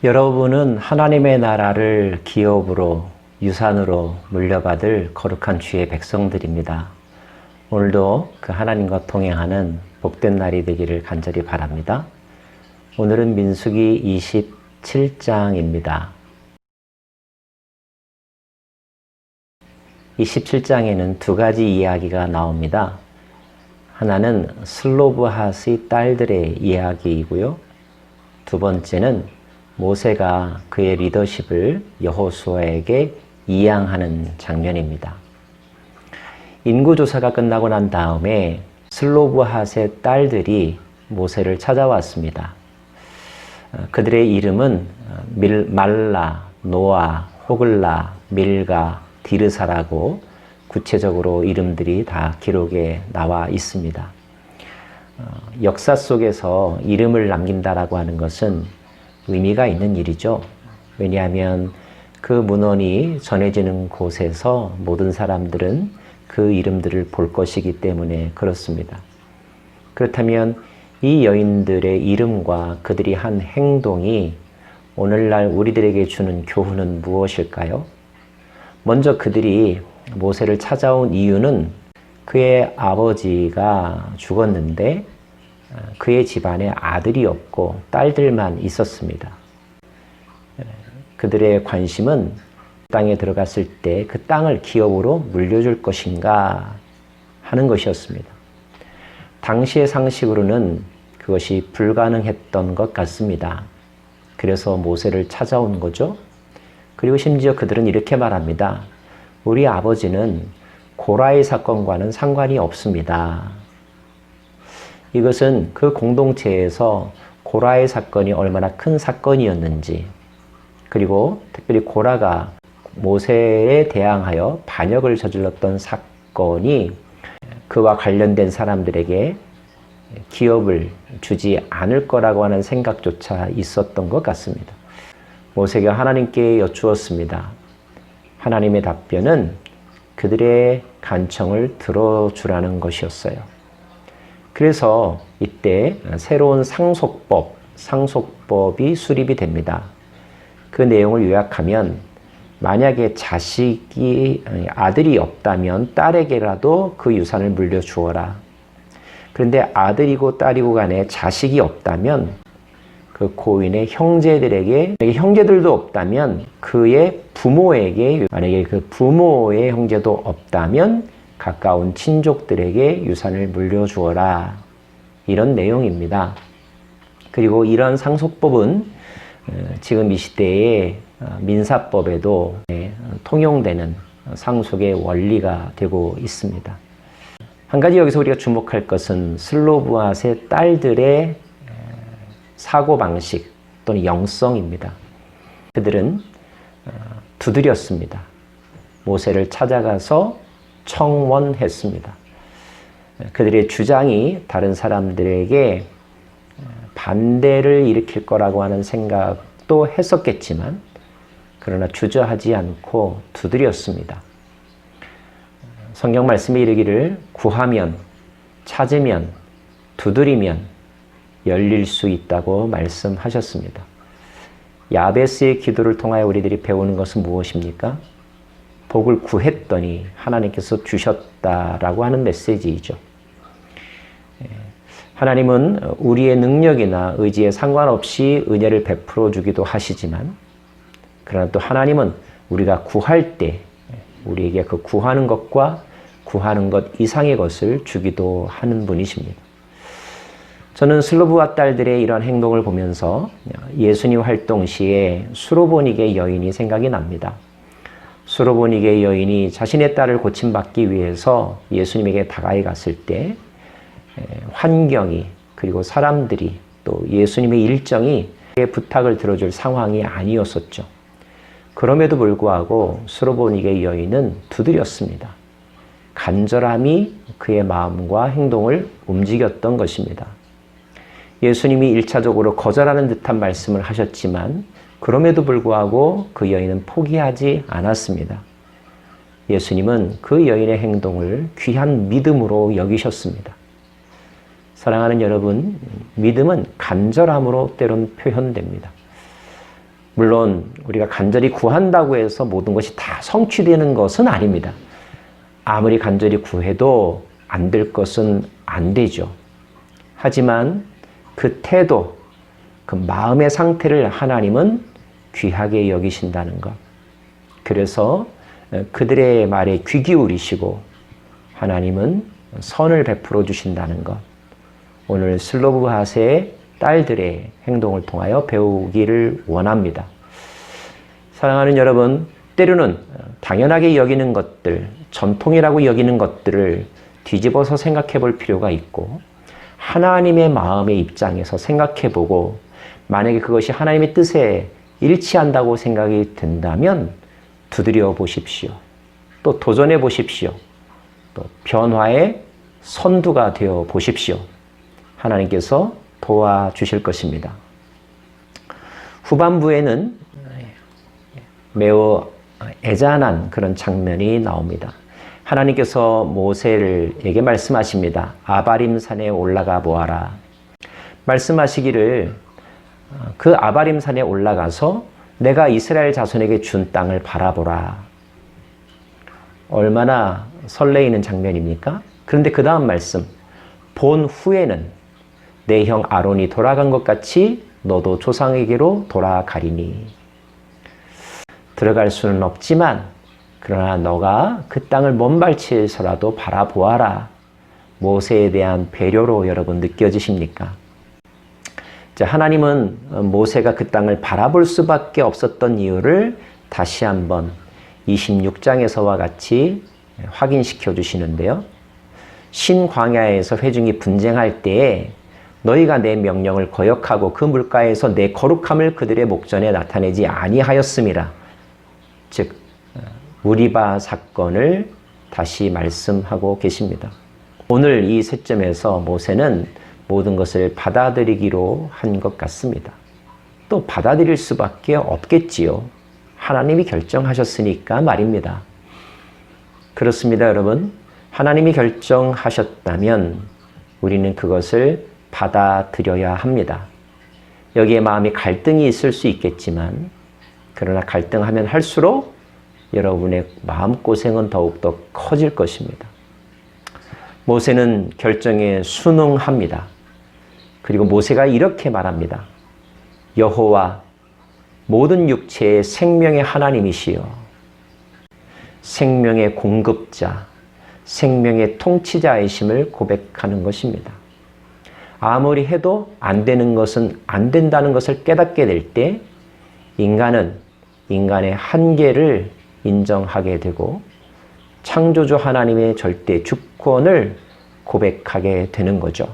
여러분은 하나님의 나라를 기업으로, 유산으로 물려받을 거룩한 주의 백성들입니다. 오늘도 그 하나님과 동행하는 복된 날이 되기를 간절히 바랍니다. 오늘은 민수기 27장입니다. 27장에는 두 가지 이야기가 나옵니다. 하나는 슬로브핫의 딸들의 이야기이고요. 두 번째는 모세가 그의 리더십을 여호수아에게 이양하는 장면입니다. 인구조사가 끝나고 난 다음에 슬로브핫의 딸들이 모세를 찾아왔습니다. 그들의 이름은 말라, 노아, 호글라, 밀가, 디르사라고 구체적으로 이름들이 다 기록에 나와 있습니다. 역사 속에서 이름을 남긴다라고 하는 것은 의미가 있는 일이죠. 왜냐하면 그 문헌이 전해지는 곳에서 모든 사람들은 그 이름들을 볼 것이기 때문에 그렇습니다. 그렇다면 이 여인들의 이름과 그들이 한 행동이 오늘날 우리들에게 주는 교훈은 무엇일까요? 먼저 그들이 모세를 찾아온 이유는 그의 아버지가 죽었는데 그의 집안에 아들이 없고 딸들만 있었습니다. 그들의 관심은 땅에 들어갔을 때 그 땅을 기업으로 물려줄 것인가 하는 것이었습니다. 당시의 상식으로는 그것이 불가능했던 것 같습니다. 그래서 모세를 찾아온 거죠. 그리고 심지어 그들은 이렇게 말합니다. 우리 아버지는 고라의 사건과는 상관이 없습니다. 이것은 그 공동체에서 고라의 사건이 얼마나 큰 사건이었는지, 그리고 특별히 고라가 모세에 대항하여 반역을 저질렀던 사건이 그와 관련된 사람들에게 기업을 주지 않을 거라고 하는 생각조차 있었던 것 같습니다. 모세가 하나님께 여쭈었습니다. 하나님의 답변은 그들의 간청을 들어주라는 것이었어요. 그래서 이때 새로운 상속법이 수립이 됩니다. 그 내용을 요약하면 만약에 아들이 없다면 딸에게라도 그 유산을 물려주어라. 그런데 아들이고 딸이고 간에 자식이 없다면 그 고인의 형제들에게, 형제들도 없다면 그의 부모에게, 만약에 그 부모의 형제도 없다면 가까운 친족들에게 유산을 물려주어라. 이런 내용입니다. 그리고 이런 상속법은 지금 이 시대의 민사법에도 통용되는 상속의 원리가 되고 있습니다. 한 가지 여기서 우리가 주목할 것은 슬로브핫의 딸들의 사고방식 또는 영성입니다. 그들은 두드렸습니다. 모세를 찾아가서 청원했습니다. 그들의 주장이 다른 사람들에게 반대를 일으킬 거라고 하는 생각도 했었겠지만 그러나 주저하지 않고 두드렸습니다. 성경 말씀에 이르기를 구하면, 찾으면, 두드리면 열릴 수 있다고 말씀하셨습니다. 야베스의 기도를 통하여 우리들이 배우는 것은 무엇입니까? 복을 구했더니 하나님께서 주셨다라고 하는 메시지이죠. 하나님은 우리의 능력이나 의지에 상관없이 은혜를 베풀어 주기도 하시지만, 그러나 또 하나님은 우리가 구할 때 우리에게 그 구하는 것과 구하는 것 이상의 것을 주기도 하는 분이십니다. 저는 슬로브핫 딸들의 이런 행동을 보면서 예수님 활동 시에 수로보닉의 여인이 생각이 납니다. 수로보닉의 여인이 자신의 딸을 고침받기 위해서 예수님에게 다가이 갔을 때 환경이, 그리고 사람들이, 또 예수님의 일정이 그의 부탁을 들어줄 상황이 아니었었죠. 그럼에도 불구하고 수로보닉의 여인은 두드렸습니다. 간절함이 그의 마음과 행동을 움직였던 것입니다. 예수님이 1차적으로 거절하는 듯한 말씀을 하셨지만 그럼에도 불구하고 그 여인은 포기하지 않았습니다. 예수님은 그 여인의 행동을 귀한 믿음으로 여기셨습니다. 사랑하는 여러분, 믿음은 간절함으로 때론 표현됩니다. 물론 우리가 간절히 구한다고 해서 모든 것이 다 성취되는 것은 아닙니다. 아무리 간절히 구해도 안 될 것은 안 되죠. 하지만 그 태도, 그 마음의 상태를 하나님은 귀하게 여기신다는 것. 그래서 그들의 말에 귀 기울이시고 하나님은 선을 베풀어 주신다는 것. 오늘 슬로브핫의 딸들의 행동을 통하여 배우기를 원합니다. 사랑하는 여러분, 때로는 당연하게 여기는 것들, 전통이라고 여기는 것들을 뒤집어서 생각해 볼 필요가 있고, 하나님의 마음의 입장에서 생각해 보고, 만약에 그것이 하나님의 뜻에 일치한다고 생각이 된다면 두드려 보십시오. 또 도전해 보십시오. 또 변화의 선두가 되어 보십시오. 하나님께서 도와주실 것입니다. 후반부에는 매우 애잔한 그런 장면이 나옵니다. 하나님께서 모세에게 말씀하십니다. 아바림 산에 올라가 보아라. 말씀하시기를 그 아바림 산에 올라가서 내가 이스라엘 자손에게 준 땅을 바라보라. 얼마나 설레이는 장면입니까? 그런데 그 다음 말씀, 본 후에는 내 형 아론이 돌아간 것 같이 너도 조상에게로 돌아가리니. 들어갈 수는 없지만 그러나 너가 그 땅을 먼발치에서라도 바라보아라. 모세에 대한 배려로 여러분 느껴지십니까? 자, 하나님은 모세가 그 땅을 바라볼 수밖에 없었던 이유를 다시 한번 26장에서와 같이 확인시켜 주시는데요. 신광야에서 회중이 분쟁할 때에 너희가 내 명령을 거역하고 그 물가에서 내 거룩함을 그들의 목전에 나타내지 아니하였음이라. 즉 무리바 사건을 다시 말씀하고 계십니다. 오늘 이 시점에서 모세는 모든 것을 받아들이기로 한 것 같습니다. 또 받아들일 수밖에 없겠지요. 하나님이 결정하셨으니까 말입니다. 그렇습니다, 여러분. 하나님이 결정하셨다면 우리는 그것을 받아들여야 합니다. 여기에 마음이 갈등이 있을 수 있겠지만 그러나 갈등하면 할수록 여러분의 마음고생은 더욱더 커질 것입니다. 모세는 결정에 순응합니다. 그리고 모세가 이렇게 말합니다. 여호와 모든 육체의 생명의 하나님이시여, 생명의 공급자, 생명의 통치자이심을 고백하는 것입니다. 아무리 해도 안 되는 것은 안 된다는 것을 깨닫게 될 때 인간은 인간의 한계를 인정하게 되고 창조주 하나님의 절대 주권을 고백하게 되는 거죠.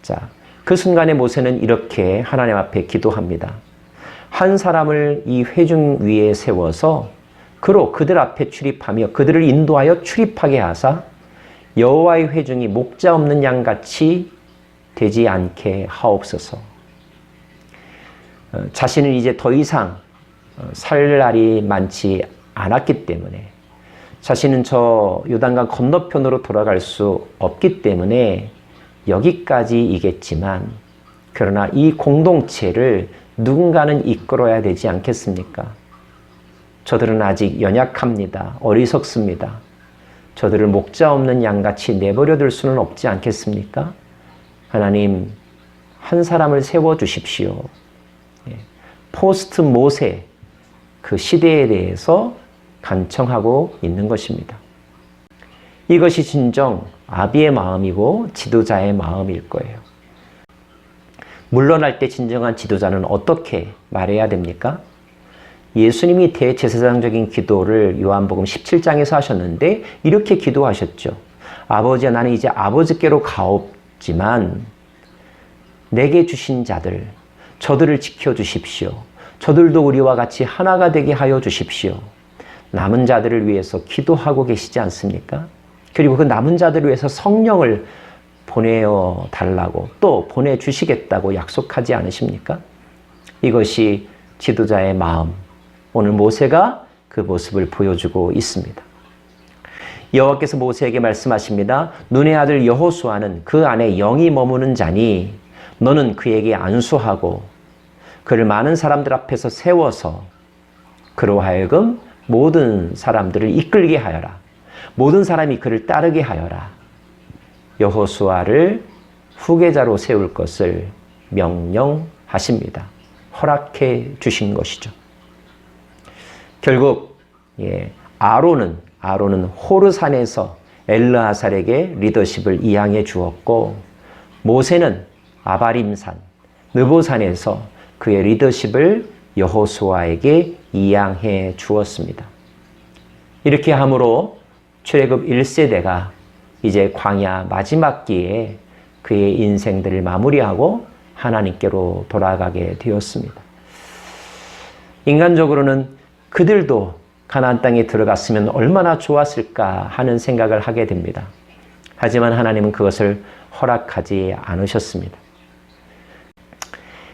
자, 그 순간에 모세는 이렇게 하나님 앞에 기도합니다. 한 사람을 이 회중 위에 세워서 그로 그들 앞에 출입하며 그들을 인도하여 출입하게 하사 여호와의 회중이 목자 없는 양같이 되지 않게 하옵소서. 자신은 이제 더 이상 살 날이 많지 않았기 때문에, 자신은 저 요단강 건너편으로 돌아갈 수 없기 때문에 여기까지이겠지만, 그러나 이 공동체를 누군가는 이끌어야 되지 않겠습니까? 저들은 아직 연약합니다. 어리석습니다. 저들을 목자 없는 양같이 내버려둘 수는 없지 않겠습니까? 하나님, 한 사람을 세워주십시오. 포스트 모세, 그 시대에 대해서 간청하고 있는 것입니다. 이것이 진정 아비의 마음이고 지도자의 마음일 거예요. 물러날 때 진정한 지도자는 어떻게 말해야 됩니까? 예수님이 대제사장적인 기도를 요한복음 17장에서 하셨는데 이렇게 기도하셨죠. 아버지야, 나는 이제 아버지께로 가옵지만 내게 주신 자들, 저들을 지켜주십시오. 저들도 우리와 같이 하나가 되게 하여 주십시오. 남은 자들을 위해서 기도하고 계시지 않습니까? 그리고 그 남은 자들을 위해서 성령을 보내어 달라고, 또 보내주시겠다고 약속하지 않으십니까? 이것이 지도자의 마음. 오늘 모세가 그 모습을 보여주고 있습니다. 여호와께서 모세에게 말씀하십니다. 눈의 아들 여호수아는 그 안에 영이 머무는 자니 너는 그에게 안수하고 그를 많은 사람들 앞에서 세워서 그로 하여금 모든 사람들을 이끌게 하여라. 모든 사람이 그를 따르게 하여라. 여호수아를 후계자로 세울 것을 명령하십니다. 허락해 주신 것이죠. 결국 아론은 호르산에서 엘르아살에게 리더십을 이양해 주었고, 모세는 아바림산, 느보산에서 그의 리더십을 여호수아에게 이양해 주었습니다. 이렇게 함으로 출애굽 1세대가 이제 광야 마지막 기회에 그의 인생들을 마무리하고 하나님께로 돌아가게 되었습니다. 인간적으로는 그들도 가나안 땅에 들어갔으면 얼마나 좋았을까 하는 생각을 하게 됩니다. 하지만 하나님은 그것을 허락하지 않으셨습니다.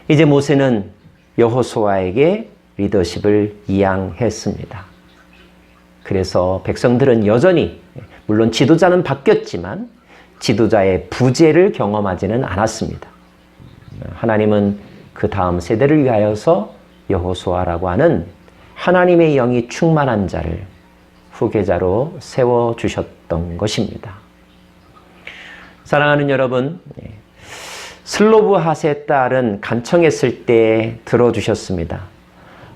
이제 모세는 여호수아에게 리더십을 이양했습니다. 그래서 백성들은 여전히, 물론 지도자는 바뀌었지만 지도자의 부재를 경험하지는 않았습니다. 하나님은 그 다음 세대를 위하여서 여호수아라고 하는 하나님의 영이 충만한 자를 후계자로 세워주셨던 것입니다. 사랑하는 여러분, 슬로브핫의 딸은 간청했을 때 들어주셨습니다.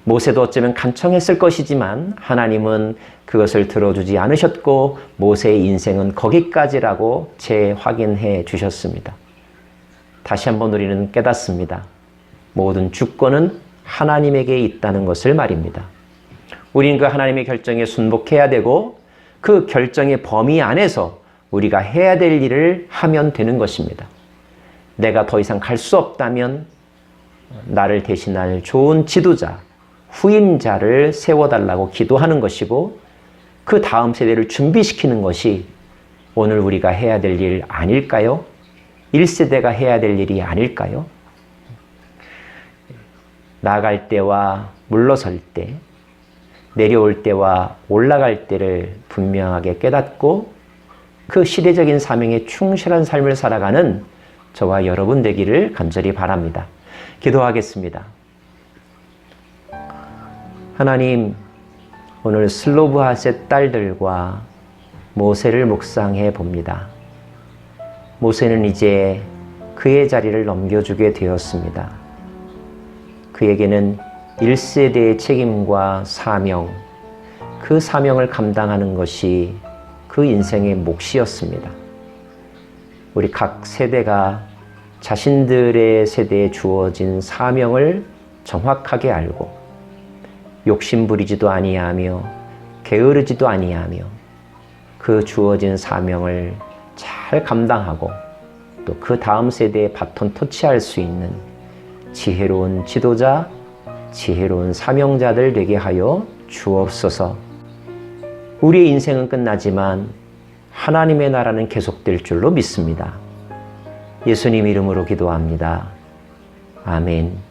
모세도 어쩌면 간청했을 것이지만 하나님은 그것을 들어주지 않으셨고 모세의 인생은 거기까지라고 재확인해 주셨습니다. 다시 한번 우리는 깨닫습니다. 모든 주권은 하나님에게 있다는 것을 말입니다. 우리는 그 하나님의 결정에 순복해야 되고 그 결정의 범위 안에서 우리가 해야 될 일을 하면 되는 것입니다. 내가 더 이상 갈 수 없다면 나를 대신할 좋은 지도자, 후임자를 세워달라고 기도하는 것이고 그 다음 세대를 준비시키는 것이 오늘 우리가 해야 될 일 아닐까요? 1세대가 해야 될 일이 아닐까요? 나아갈 때와 물러설 때, 내려올 때와 올라갈 때를 분명하게 깨닫고 그 시대적인 사명에 충실한 삶을 살아가는 저와 여러분 되기를 간절히 바랍니다. 기도하겠습니다. 하나님, 오늘 슬로브핫의 딸들과 모세를 묵상해 봅니다. 모세는 이제 그의 자리를 넘겨주게 되었습니다. 그에게는 1세대의 책임과 사명, 그 사명을 감당하는 것이 그 인생의 몫이었습니다. 우리 각 세대가 자신들의 세대에 주어진 사명을 정확하게 알고 욕심부리지도 아니하며 게으르지도 아니하며 그 주어진 사명을 잘 감당하고 또 그 다음 세대에 바톤 터치할 수 있는 지혜로운 지도자, 지혜로운 사명자들 되게 하여 주옵소서. 우리의 인생은 끝나지만 하나님의 나라는 계속될 줄로 믿습니다. 예수님 이름으로 기도합니다. 아멘.